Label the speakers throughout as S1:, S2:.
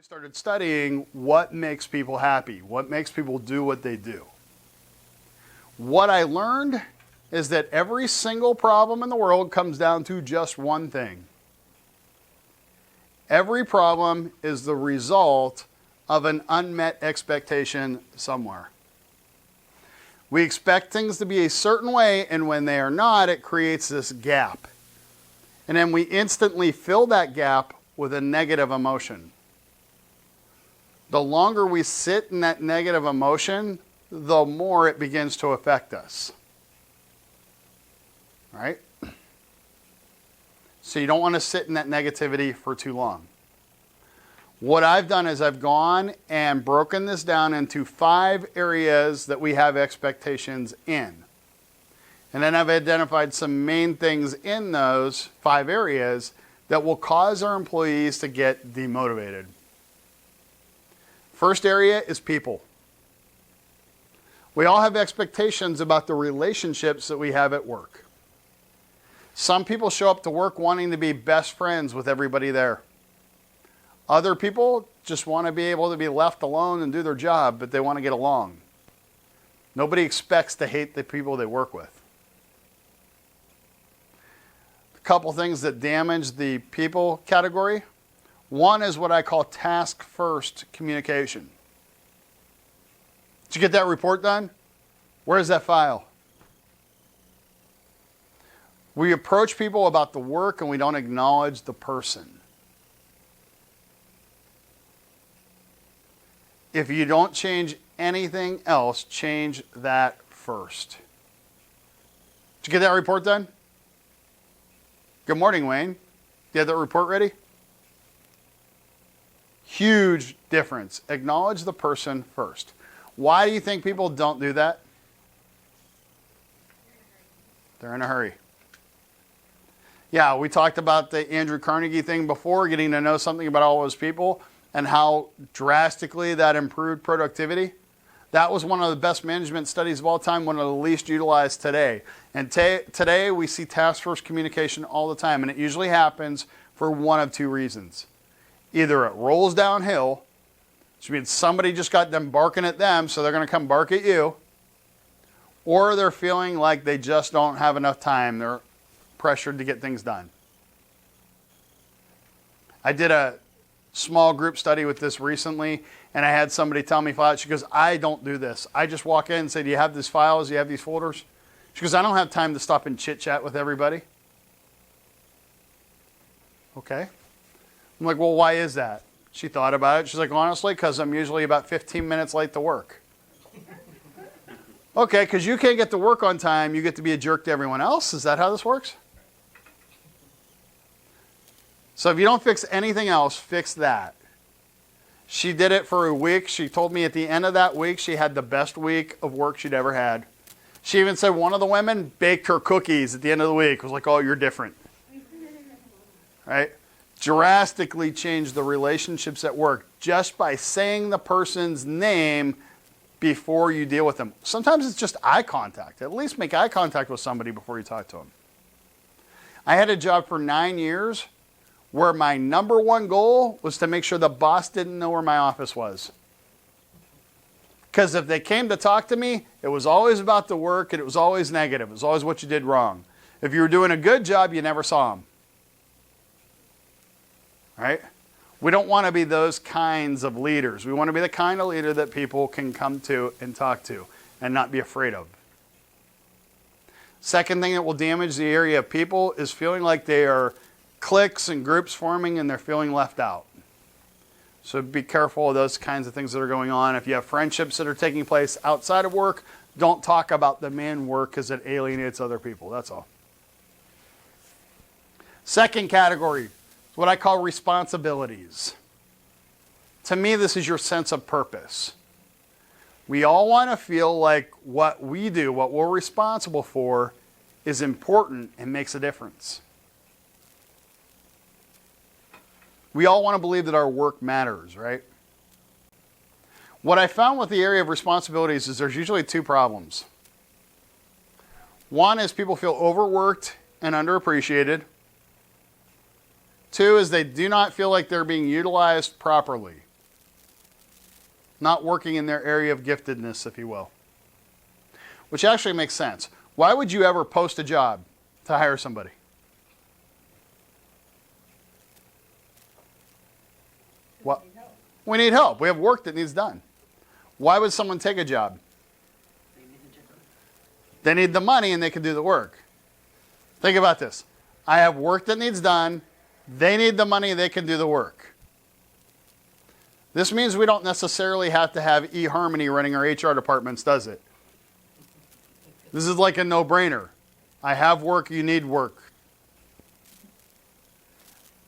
S1: really started studying what makes people happy, what makes people do what they do. What I learned is that every single problem in the world comes down to just one thing. Every problem is the result of an unmet expectation somewhere. We expect things to be a certain way, and when they are not, it creates this gap. And then we instantly fill that gap with a negative emotion. The longer we sit in that negative emotion, the more it begins to affect us. Right? So you don't want to sit in that negativity for too long. What I've done is I've gone and broken this down into 5 areas that we have expectations in. And then I've identified some main things in those 5 areas that will cause our employees to get demotivated. First area is people. We all have expectations about the relationships that we have at work. Some people show up to work wanting to be best friends with everybody there. Other people just want to be able to be left alone and do their job, but they want to get along. Nobody expects to hate the people they work with. A couple things that damage the people category. One is what I call task-first communication. Did you get that report done? Where's that file? We approach people about the work and we don't acknowledge the person. If you don't change anything else, change that first. Did you get that report done? Good morning, Wayne. You have that report ready? Huge difference. Acknowledge the person first. Why do you think people don't do that? They're in a hurry. Yeah, we talked about the Andrew Carnegie thing before, getting to know something about all those people and how drastically that improved productivity. That was one of the best management studies of all time, one of the least utilized today. And today we see task-first communication all the time, and it usually happens for one of 2 reasons. Either it rolls downhill, which means somebody just got them barking at them, so they're going to come bark at you, or they're feeling like they just don't have enough time. They're pressured to get things done. I did a small group study with this recently, and I had somebody tell me flat. She goes, I don't do this. I just walk in and say, do you have these files? Do you have these folders? She goes, I don't have time to stop and chit-chat with everybody. Okay. I'm like, well, why is that? She thought about it. She's like, honestly, because I'm usually about 15 minutes late to work. Okay, because you can't get to work on time, you get to be a jerk to everyone else. Is that how this works? So if you don't fix anything else, fix that. She did it for a week. She told me at the end of that week she had the best week of work she'd ever had. She even said one of the women baked her cookies at the end of the week. It was like, oh, you're different. Right? Drastically changed the relationships at work just by saying the person's name before you deal with them. Sometimes it's just eye contact. At least make eye contact with somebody before you talk to them. I had a job for 9 years where my number one goal was to make sure the boss didn't know where my office was. Because if they came to talk to me, it was always about the work and it was always negative. It was always what you did wrong. If you were doing a good job, you never saw them. Right? We don't want to be those kinds of leaders. We want to be the kind of leader that people can come to and talk to and not be afraid of. Second thing that will damage the area of people is feeling like they are cliques and groups forming and they're feeling left out. So be careful of those kinds of things that are going on. If you have friendships that are taking place outside of work, don't talk about them in work because it alienates other people. That's all. Second category is what I call responsibilities. To me, this is your sense of purpose. We all want to feel like what we do, what we're responsible for, is important and makes a difference. We all want to believe that our work matters, right? What I found with the area of responsibilities is there's usually 2 problems. One is people feel overworked and underappreciated. 2 is they do not feel like they're being utilized properly. not working in their area of giftedness, if you will. Which actually makes sense. Why would you ever post a job to hire somebody? What? We need help. We have work that needs done. Why would someone take a job? They need the money and they can do the work. Think about this. I have work that needs done. They need the money, they can do the work. This means we don't necessarily have to have eHarmony running our HR departments, does it? This is like a no-brainer. I have work, you need work.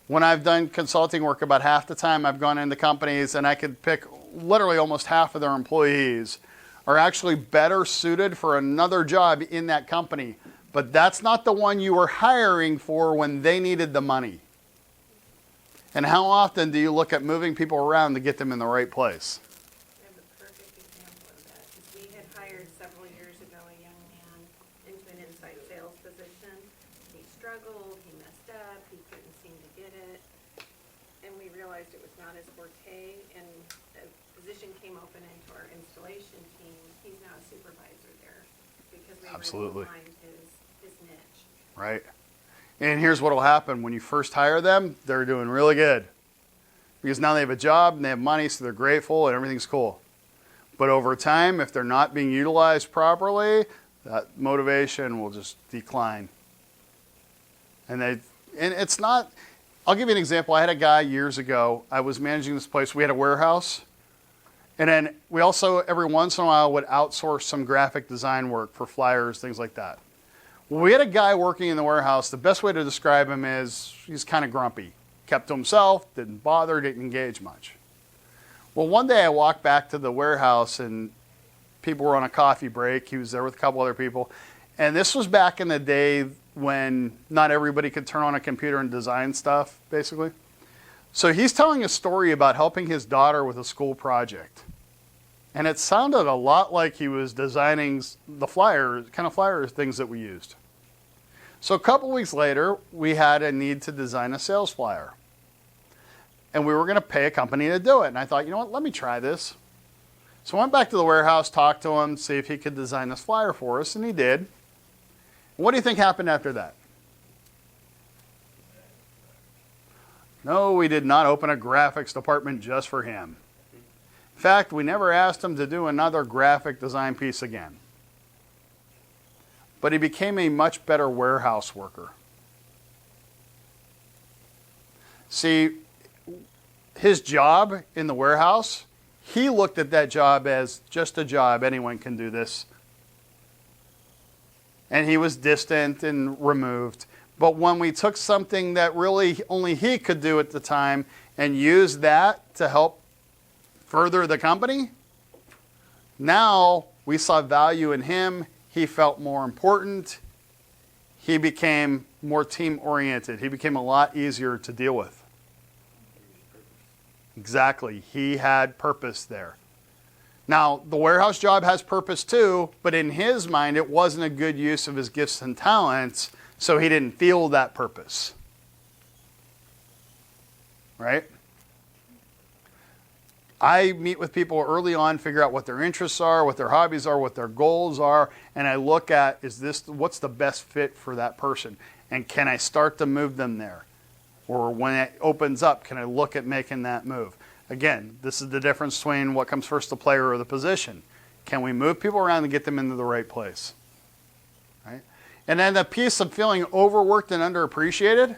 S1: When I've done consulting work, about half the time I've gone into companies and I could pick literally almost half of their employees are actually better suited for another job in that company. But that's not the one you were hiring for when they needed the money. And how often do you look at moving people around to get them in the right place?
S2: I have a perfect example of that. We had hired several years ago a young man into an inside sales position. He struggled, he messed up, he couldn't seem to get it. And we realized it was not his forte, and a position came open into our installation team. He's now a supervisor there because we were able to find his niche.
S1: Right. And here's what will happen. When you first hire them, they're doing really good. Because now they have a job and they have money, so they're grateful and everything's cool. But over time, if they're not being utilized properly, that motivation will just decline. And it's not, I'll give you an example. I had a guy years ago, I was managing this place. We had a warehouse. And then we also, every once in a while, would outsource some graphic design work for flyers, things like that. We had a guy working in the warehouse. The best way to describe him is he's kind of grumpy. Kept to himself, didn't bother, didn't engage much. Well, one day I walked back to the warehouse and people were on a coffee break. He was there with a couple other people. And this was back in the day when not everybody could turn on a computer and design stuff, basically. So he's telling a story about helping his daughter with a school project. And it sounded a lot like he was designing the flyer things that we used. So a couple weeks later, we had a need to design a sales flyer. And we were going to pay a company to do it. And I thought, you know what, let me try this. So I went back to the warehouse, talked to him, see if he could design this flyer for us, and he did. What do you think happened after that? No, we did not open a graphics department just for him. In fact, we never asked him to do another graphic design piece again. But he became a much better warehouse worker. See, his job in the warehouse, he looked at that job as just a job. Anyone can do this. And he was distant and removed. But when we took something that really only he could do at the time and used that to help further the company, now we saw value in him. He felt more important. He became more team-oriented. He became a lot easier to deal with. Exactly. He had purpose there. Now, the warehouse job has purpose too, but in his mind, it wasn't a good use of his gifts and talents, so he didn't feel that purpose. Right? I meet with people early on, figure out what their interests are, what their hobbies are, what their goals are, and I look at, what's the best fit for that person? And can I start to move them there? Or when it opens up, can I look at making that move? Again, this is the difference between what comes first, the player or the position. Can we move people around and get them into the right place? Right? And then the piece of feeling overworked and underappreciated,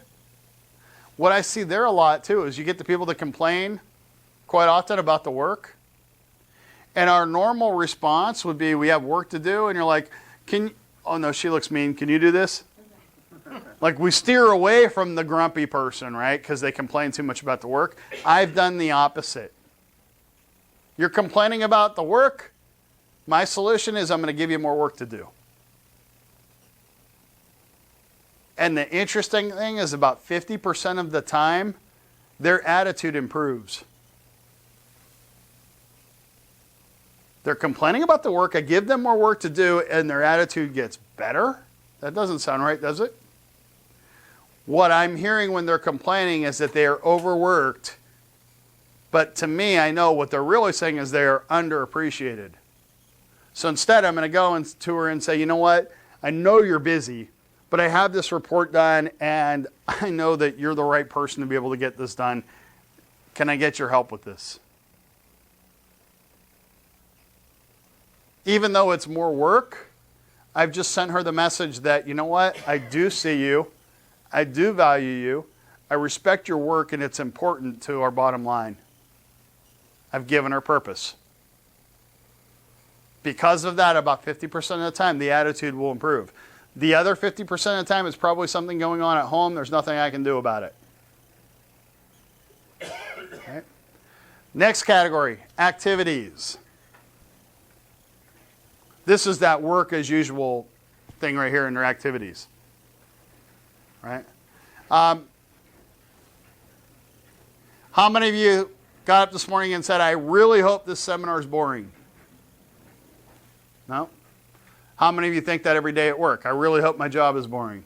S1: what I see there a lot too is you get the people that complain quite often about the work. And our normal response would be, we have work to do, and you're like, oh no, she looks mean, can you do this? Like we steer away from the grumpy person, right? Because they complain too much about the work. I've done the opposite. You're complaining about the work. My solution is I'm going to give you more work to do. And the interesting thing is about 50% of the time, their attitude improves. They're complaining about the work. I give them more work to do, and their attitude gets better. That doesn't sound right, does it? What I'm hearing when they're complaining is that they are overworked But to me, I know what they're really saying is they're underappreciated. So instead, I'm going to go to her and say, you know what? I know you're busy, but I have this report done, and I know that you're the right person to be able to get this done. Can I get your help with this? Even though it's more work, I've just sent her the message that, you know what? I do see you. I do value you. I respect your work, and it's important to our bottom line. I've given her purpose. Because of that, about 50% of the time, the attitude will improve. The other 50% of the time is probably something going on at home. There's nothing I can do about it. Okay. Next category, activities. This is that work as usual thing right here in their activities. Right? How many of you got up this morning and said, I really hope this seminar is boring? No? How many of you think that every day at work? I really hope my job is boring.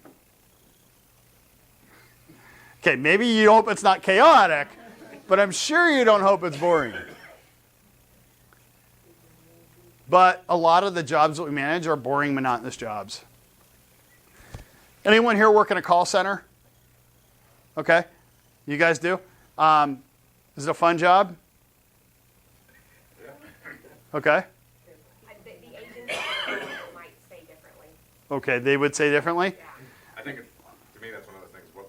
S1: Okay, maybe you hope it's not chaotic, but I'm sure you don't hope it's boring. But a lot of the jobs that we manage are boring, monotonous jobs. Anyone here work in a call center? Okay, you guys do? Is it a fun job? Okay.
S3: The agents might say differently.
S1: Okay, they would say differently?
S3: Yeah.
S4: I think, to me, that's one of the things, what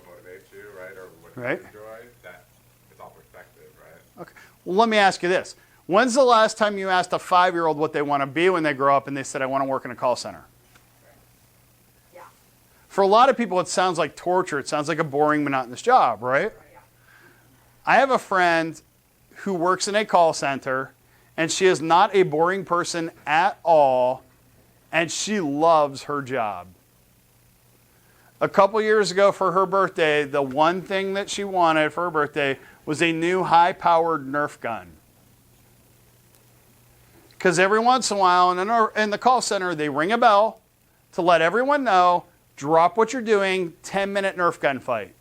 S4: motivates you, right? Or what
S1: Right.
S4: you enjoy, that it's all perspective, right?
S1: Okay. Well, let me ask you this. When's the last time you asked a 5-year-old what they want to be when they grow up and they said, I want to work in a call center?
S3: Yeah.
S1: For a lot of people, it sounds like torture. It sounds like a boring, monotonous job, right?
S3: Yeah.
S1: I have a friend who works in a call center, and she is not a boring person at all, and she loves her job. A couple years ago for her birthday, the one thing that she wanted for her birthday was a new high-powered Nerf gun. Because every once in a while in the call center, they ring a bell to let everyone know, drop what you're doing, 10-minute Nerf gun fight.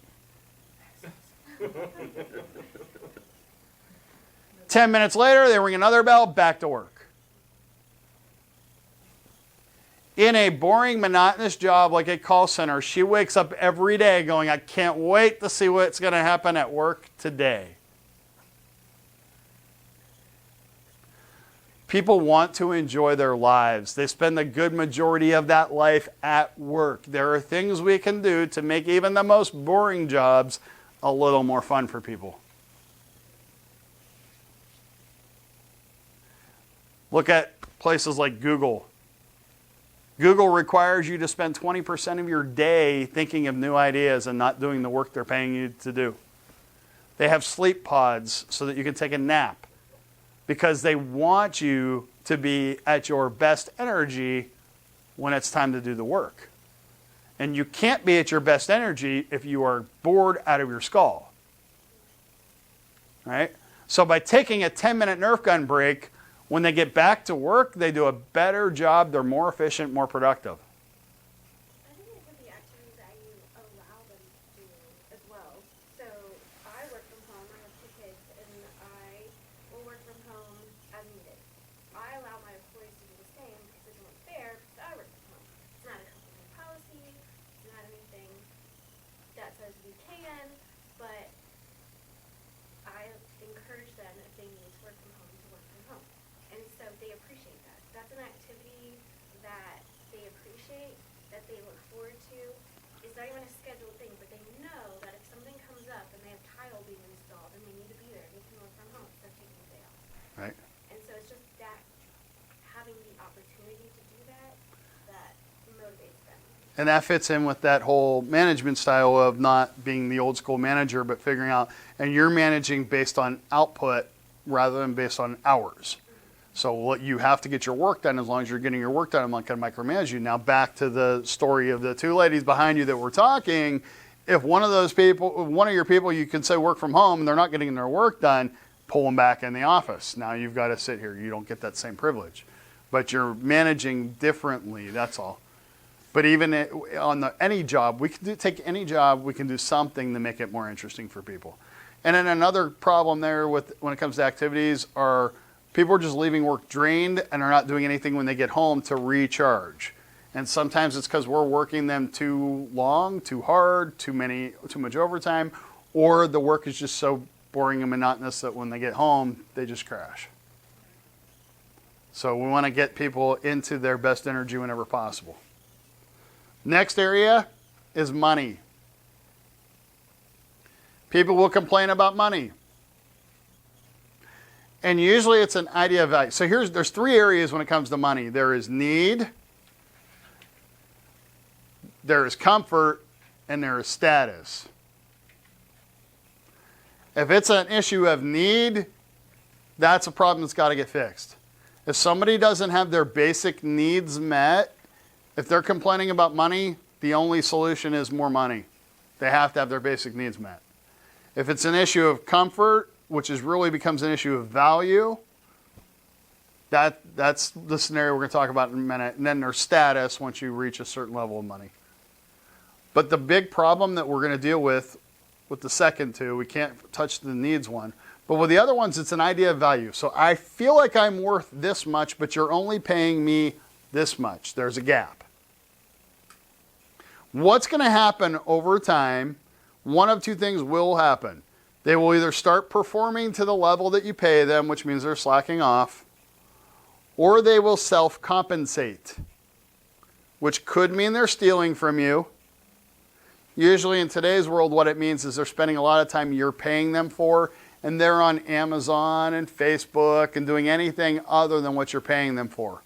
S1: 10 minutes later, they ring another bell, back to work. In a boring, monotonous job like a call center, she wakes up every day going, I can't wait to see what's going to happen at work today. People want to enjoy their lives. They spend the good majority of that life at work. There are things we can do to make even the most boring jobs a little more fun for people. Look at places like Google. Google requires you to spend 20% of your day thinking of new ideas and not doing the work they're paying you to do. They have sleep pods so that you can take a nap because they want you to be at your best energy when it's time to do the work. And you can't be at your best energy if you are bored out of your skull. Right? So by taking a 10-minute Nerf gun break, when they get back to work, they do a better job. They're more efficient, more productive.
S3: I think it could be activities that you allow them to do as well. So I work from home. I have 2 kids, and I will work from home as needed. I allow my employees to do the same because it's only fair because I work from home. It's not a company policy. It's not anything that says we can, but I encourage them if they need to work from home to work from home. And so they appreciate that. That's an activity that they appreciate, that they look forward to. It's not even a scheduled thing, but they know that if something comes up and they have tile being installed and they need to be there, they can work from home instead of taking the day off.
S1: Right?
S3: And so it's just that, having the opportunity to do that, that motivates them.
S1: And that fits in with that whole management style of not being the old school manager, but figuring out, and you're managing based on output rather than based on hours. So you have to get your work done. As long as you're getting your work done, I'm not going to micromanage you. Now back to the story of the 2 ladies behind you that were talking. If one of your people you can say work from home and they're not getting their work done, pull them back in the office. Now you've got to sit here. You don't get that same privilege. But you're managing differently, that's all. But even on any job, we can take any job, we can do something to make it more interesting for people. And then another problem there with when it comes to activities are people are just leaving work drained and are not doing anything when they get home to recharge. And sometimes it's because we're working them too long, too hard, too much overtime, or the work is just so boring and monotonous that when they get home, they just crash. So we want to get people into their best energy whenever possible. Next area is money. People will complain about money. And usually it's an idea of value. So there's 3 areas when it comes to money. There is need, there is comfort, and there is status. If it's an issue of need, that's a problem that's got to get fixed. If somebody doesn't have their basic needs met, if they're complaining about money, the only solution is more money. They have to have their basic needs met. If it's an issue of comfort, which really becomes an issue of value, that's the scenario we're going to talk about in a minute. And then there's status once you reach a certain level of money. But the big problem that we're going to deal with the second 2, we can't touch the needs one. But with the other ones, it's an idea of value. So I feel like I'm worth this much, but you're only paying me this much. There's a gap. What's going to happen over time? One of 2 things will happen. They will either start performing to the level that you pay them, which means they're slacking off, or they will self-compensate, which could mean they're stealing from you. Usually in today's world, what it means is they're spending a lot of time you're paying them for, and they're on Amazon and Facebook and doing anything other than what you're paying them for.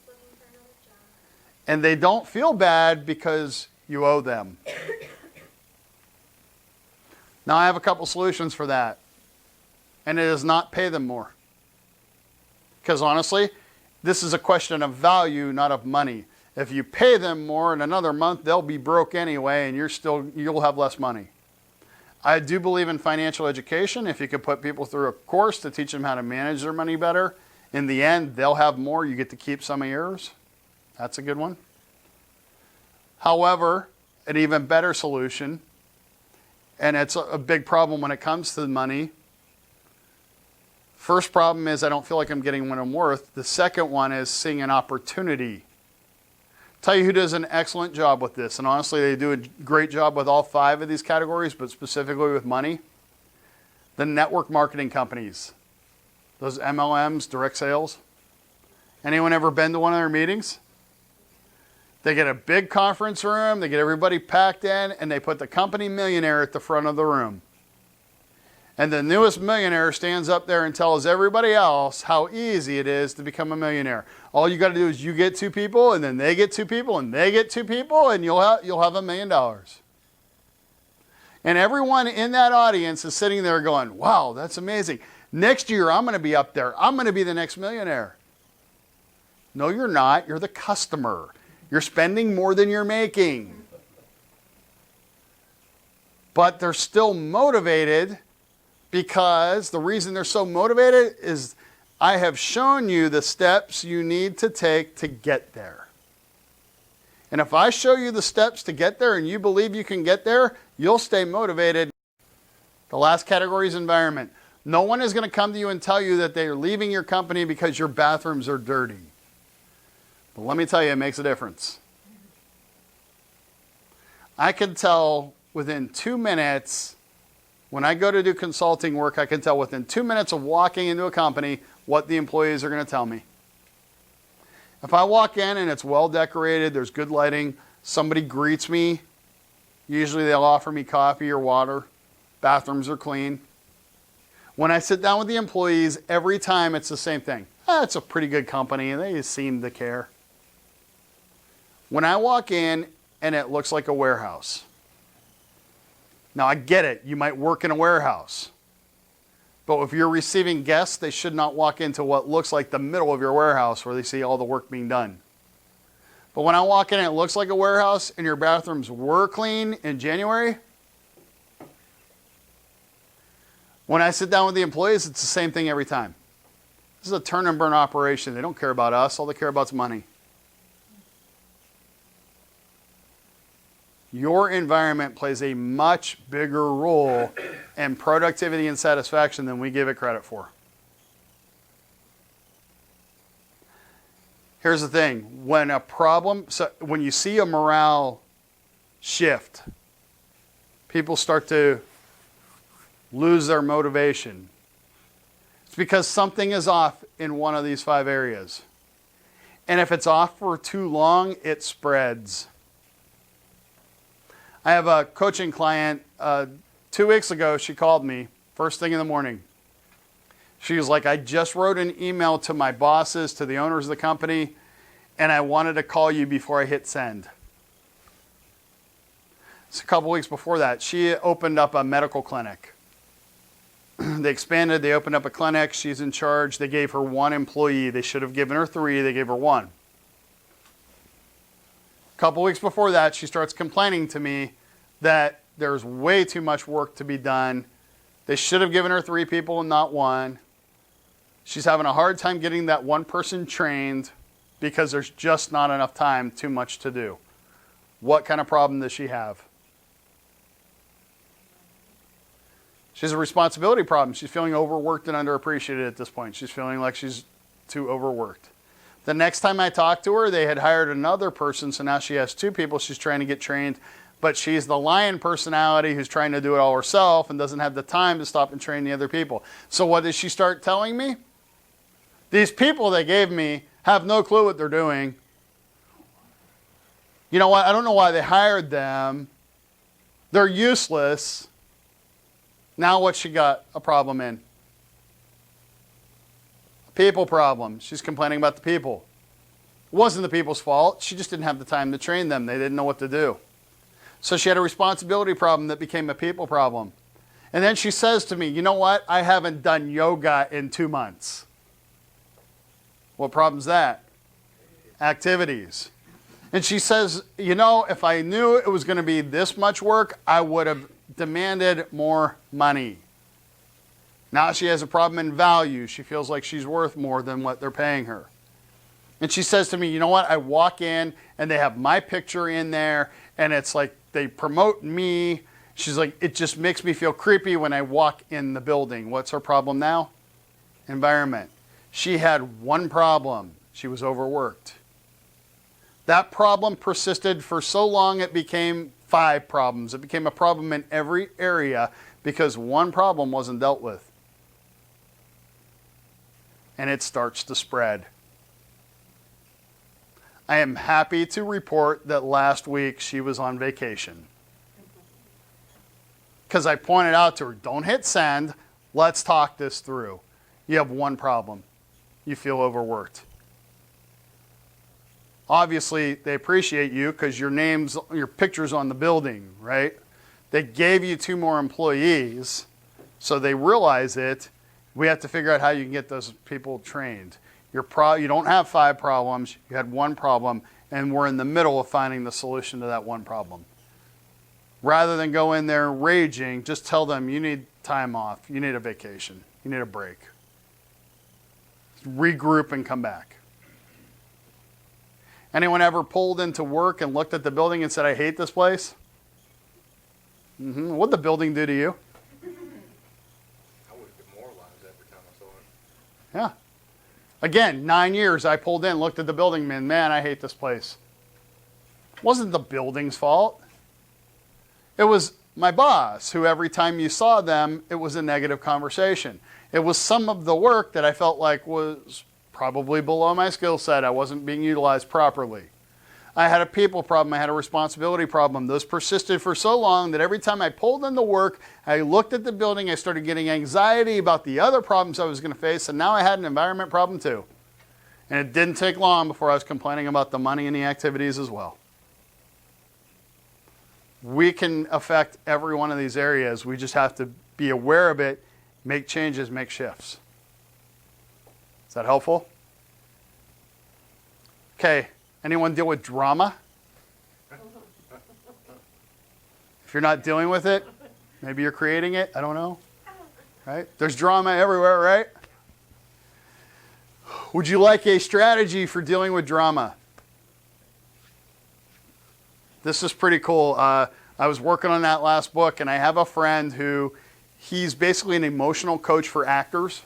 S1: And they don't feel bad because you owe them. Now I have a couple solutions for that. And it is not pay them more. Because honestly, this is a question of value, not of money. If you pay them more in another month, they'll be broke anyway and you'll have less money. I do believe in financial education. If you could put people through a course to teach them how to manage their money better, in the end, they'll have more. You get to keep some of yours. That's a good one. However, an even better solution, and it's a big problem when it comes to money. First problem is I don't feel like I'm getting what I'm worth. The second one is seeing an opportunity. Tell you who does an excellent job with this, and honestly they do a great job with all 5 of these categories, but specifically with money. The network marketing companies. Those MLMs, direct sales. Anyone ever been to one of their meetings? They get a big conference room, they get everybody packed in, and they put the company millionaire at the front of the room. And the newest millionaire stands up there and tells everybody else how easy it is to become a millionaire. All you got to do is you get 2 people, and then they get 2 people, and they get 2 people, and you'll have $1 million. And everyone in that audience is sitting there going, wow, that's amazing. Next year, I'm going to be up there. I'm going to be the next millionaire. No, you're not. You're the customer. You're spending more than you're making. But they're still motivated because the reason they're so motivated is I have shown you the steps you need to take to get there. And if I show you the steps to get there and you believe you can get there, you'll stay motivated. The last category is environment. No one is going to come to you and tell you that they're leaving your company because your bathrooms are dirty. But let me tell you, it makes a difference. I can tell within 2 minutes, when I go to do consulting work, I can tell within 2 minutes of walking into a company what the employees are going to tell me. If I walk in and it's well decorated, there's good lighting, somebody greets me, usually they'll offer me coffee or water, bathrooms are clean. When I sit down with the employees, every time it's the same thing. It's a pretty good company and they seem to care. When I walk in and it looks like a warehouse. Now I get it, you might work in a warehouse. But if you're receiving guests, they should not walk into what looks like the middle of your warehouse where they see all the work being done. But when I walk in and it looks like a warehouse and your bathrooms were clean in January, when I sit down with the employees, it's the same thing every time. This is a turn and burn operation. They don't care about us. All they care about is money. Your environment plays a much bigger role and productivity and satisfaction than we give it credit for. Here's the thing. When when you see a morale shift, people start to lose their motivation. It's because something is off in one of these 5 areas. And if it's off for too long, it spreads. I have a coaching client, 2 weeks ago, she called me, first thing in the morning. She was like, I just wrote an email to my bosses, to the owners of the company, and I wanted to call you before I hit send. So a couple weeks before that, she opened up a medical clinic. They expanded, they opened up a clinic, she's in charge. They gave her 1 employee. They should have given her 3, they gave her 1. A couple weeks before that, she starts complaining to me that there's way too much work to be done. They should have given her 3 people and not 1. She's having a hard time getting that 1 person trained because there's just not enough time, too much to do. What kind of problem does she have? She has a responsibility problem. She's feeling overworked and underappreciated at this point. She's feeling like she's too overworked. The next time I talked to her, they had hired another person, so now she has 2 people she's trying to get trained, but she's the lion personality who's trying to do it all herself and doesn't have the time to stop and train the other people. So what does she start telling me? These people they gave me have no clue what they're doing. You know what? I don't know why they hired them. They're useless. Now what she got a problem in? A people problem. She's complaining about the people. It wasn't the people's fault. She just didn't have the time to train them. They didn't know what to do. So she had a responsibility problem that became a people problem. And then she says to me, you know what? I haven't done yoga in 2 months. What problem's that? Activities. And she says, you know, if I knew it was going to be this much work, I would have demanded more money. Now she has a problem in value. She feels like she's worth more than what they're paying her. And she says to me, you know what? I walk in and they have my picture in there and it's like they promote me. She's like, it just makes me feel creepy when I walk in the building. What's her problem now? Environment. She had 1 problem. She was overworked. That problem persisted for so long it became 5 problems. It became a problem in every area because 1 problem wasn't dealt with. And it starts to spread. I am happy to report that last week she was on vacation. Because I pointed out to her, don't hit send, let's talk this through. You have 1 problem. You feel overworked. Obviously, they appreciate you because your picture's on the building, right? They gave you 2 more employees, so they realize it. We have to figure out how you can get those people trained. You don't have 5 problems. You had 1 problem, and we're in the middle of finding the solution to that 1 problem. Rather than go in there raging, just tell them you need time off. You need a vacation. You need a break. Regroup and come back. Anyone ever pulled into work and looked at the building and said, I hate this place? What'd the building do to you?
S4: I was demoralized every time I saw it.
S1: Yeah. Again, 9 years I pulled in, looked at the building, man, I hate this place. It wasn't the building's fault. It was my boss, who every time you saw them, it was a negative conversation. It was some of the work that I felt like was probably below my skill set. I wasn't being utilized properly. I had a people problem. I had a responsibility problem. Those persisted for so long that every time I pulled into work, I looked at the building, I started getting anxiety about the other problems I was going to face, and now I had an environment problem too. And it didn't take long before I was complaining about the money and the activities as well. We can affect every one of these areas. We just have to be aware of it, make changes, make shifts. Is that helpful? Okay, anyone deal with drama? If you're not dealing with it, maybe you're creating it, I don't know. Right? There's drama everywhere, right? Would you like a strategy for dealing with drama? This is pretty cool. I was working on that last book, and I have a friend who he's basically an emotional coach for actors.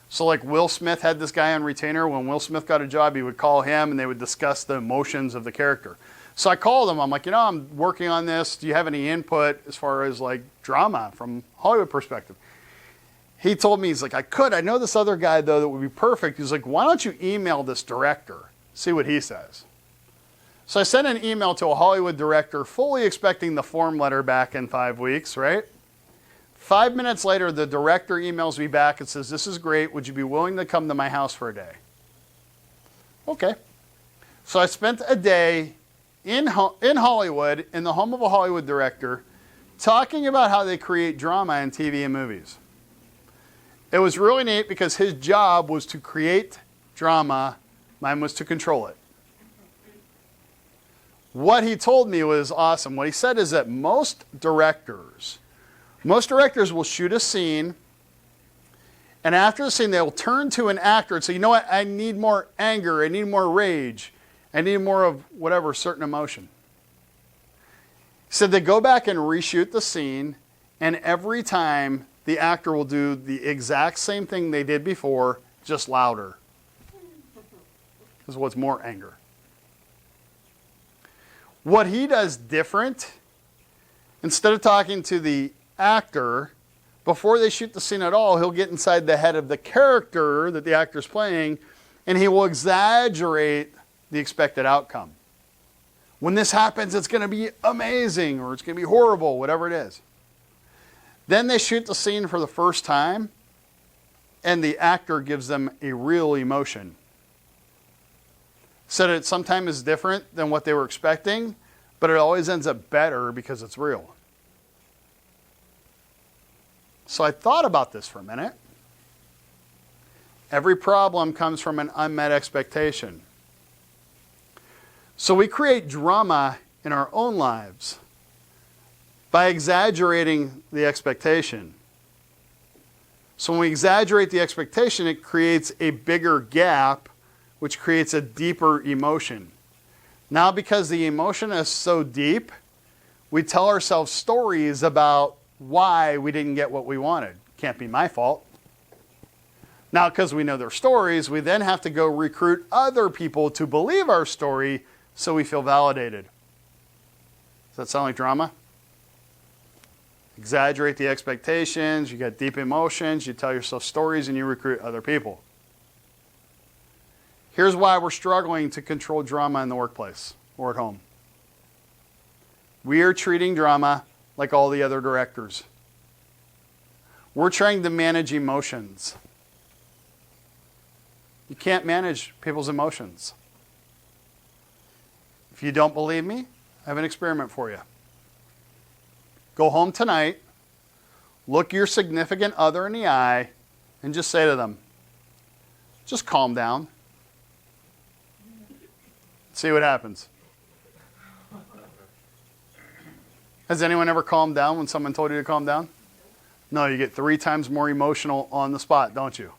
S1: So like Will Smith had this guy on retainer. When Will Smith got a job, he would call him and they would discuss the emotions of the character. So I called him. I'm like, I'm working on this. Do you have any input as far as like drama from Hollywood perspective? He told me, he's like, I know this other guy though that would be perfect. He's like, why don't you email this director? See what he says. So I sent an email to a Hollywood director, fully expecting the form letter back in 5 weeks, right? 5 minutes later, the director emails me back and says, this is great. Would you be willing to come to my house for a day? Okay. So I spent a day in Hollywood, in the home of a Hollywood director, talking about how they create drama in TV and movies. It was really neat because his job was to create drama. Mine was to control it. What he told me was awesome. What he said is that most directors will shoot a scene, and after the scene, they'll turn to an actor and say, you know what, I need more anger, I need more rage, I need more of whatever, certain emotion. He said they go back and reshoot the scene, and every time the actor will do the exact same thing they did before, just louder. Because what's more anger? What he does different, instead of talking to the actor, before they shoot the scene at all, he'll get inside the head of the character that the actor's playing, and he will exaggerate the expected outcome. When this happens, it's going to be amazing, or it's going to be horrible, whatever it is. Then they shoot the scene for the first time, and the actor gives them a real emotion. Said it sometimes is different than what they were expecting, but it always ends up better because it's real. So I thought about this for a minute. Every problem comes from an unmet expectation. So we create drama in our own lives by exaggerating the expectation. So when we exaggerate the expectation, it creates a bigger gap, which creates a deeper emotion. Now, because the emotion is so deep, we tell ourselves stories about why we didn't get what we wanted. Can't be my fault. Now, because we know their stories, we then have to go recruit other people to believe our story so we feel validated. Does that sound like drama? Exaggerate the expectations, you got deep emotions, you tell yourself stories, and you recruit other people. Here's why we're struggling to control drama in the workplace or at home. We are treating drama like all the other directors. We're trying to manage emotions. You can't manage people's emotions. If you don't believe me, I have an experiment for you. Go home tonight, look your significant other in the eye, and just say to them, just calm down. See what happens. Has anyone ever calmed down when someone told you to calm down? No, you get 3 times more emotional on the spot, don't you?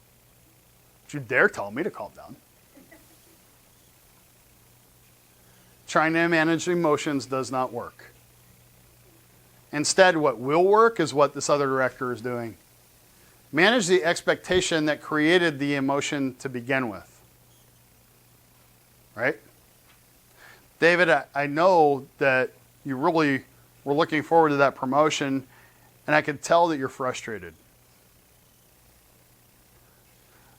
S1: Don't you dare tell me to calm down. Trying to manage emotions does not work. Instead, what will work is what this other director is doing. Manage the expectation that created the emotion to begin with. Right? David, I know that you really were looking forward to that promotion, and I could tell that you're frustrated.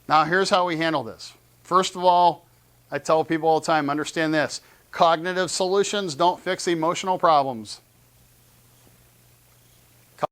S1: Now, here's how we handle this. First of all, I tell people all the time, understand this. Cognitive solutions don't fix emotional problems.